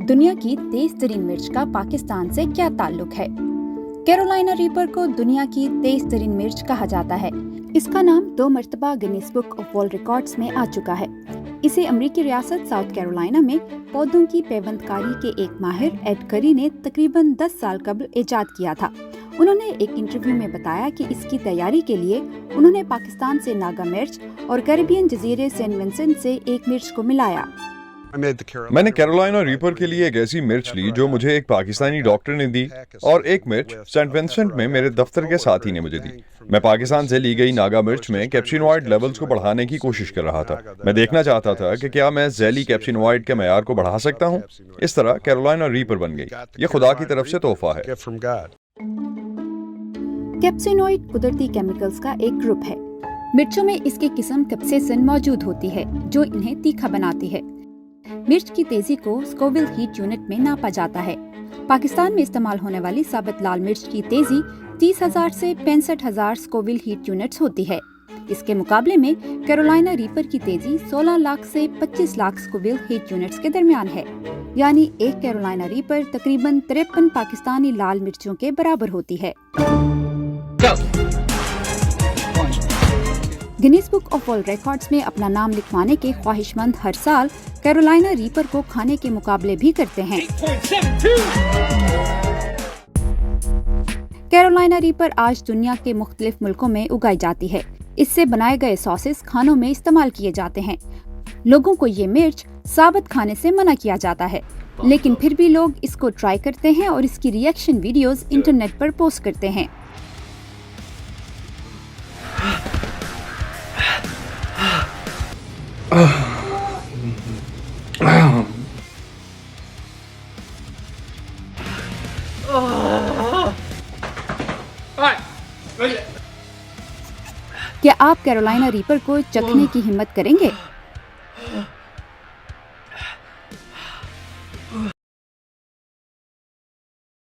दुनिया की तेज तरीन मिर्च का पाकिस्तान से क्या ताल्लुक है? कैरोलिना रीपर को दुनिया की तेज तरीन मिर्च कहा जाता है। इसका नाम 2 मर्तबा Guinness book of world records में आ चुका है। इसे अमेरिकी रियासत साउथ कैरोलिना में पौधों की पैवंदकारी के एक माहिर एड करी ने तकरीबन 10 साल कबल इजाद किया था। उन्होंने एक इंटरव्यू में बताया कि इसकी तैयारी के लिए उन्होंने पाकिस्तान से नागा मिर्च और कैरिबियन जजीरे सेंट विंसेंट से एक मिर्च को मिलाया। मैंने कैरोलिना रीपर के लिए एक ऐसी मिर्च ली जो मुझे एक पाकिस्तानी डॉक्टर ने दी और एक मिर्च सेंट विंसेंट में मेरे दफ्तर के साथी ने मुझे दी। मैं पाकिस्तान से ली गई नागा मिर्च में कैप्सिनोइड लेवल्स को बढ़ाने की कोशिश कर रहा था। मैं देखना चाहता था कि क्या मैं जैली कैप्सिनोइड के मयार को बढ़ा सकता हूँ। इस तरह कैरोलिना रीपर बन गई। ये खुदा की तरफ से तोहफा है। कैप्सिनोइड कुदरती केमिकल्स का एक ग्रुप है। मिर्चों में इसकी किस्म कैप्सेसिन मौजूद होती है जो इन्हें तीखा बनाती है। मिर्च की तेजी को स्कोविल हीट यूनिट में नापा जाता है। पाकिस्तान में इस्तेमाल होने वाली साबित लाल मिर्च की तेजी 30,000 से 65,000 स्कोविल हीट यूनिट्स होती है। इसके मुकाबले में कैरोलिना रीपर की तेजी 16 लाख से 25 लाख स्कोविल हीट यूनिट्स के दरमियान है। यानी एक कैरोलिना रीपर तकरीबन 53 पाकिस्तानी लाल मिर्चों के बराबर होती है। Guinness book of world records में अपना नाम लिखवाने के ख्वाहिशमंद हर साल कैरोलिना रीपर को खाने के मुकाबले भी करते हैं। कैरोलिना रीपर आज दुनिया के मुख्तलिफ मुल्कों में उगाई जाती है। इससे बनाए गए सॉसेस खानों में इस्तेमाल किए जाते हैं। लोगों को ये मिर्च साबित खाने से मना किया जाता है, लेकिन फिर भी लोग इसको ट्राई करते हैं और इसकी रिएक्शन वीडियोस इंटरनेट पर पोस्ट करते हैं। क्या आप कैरोलिना रीपर को चखने की हिम्मत करेंगे?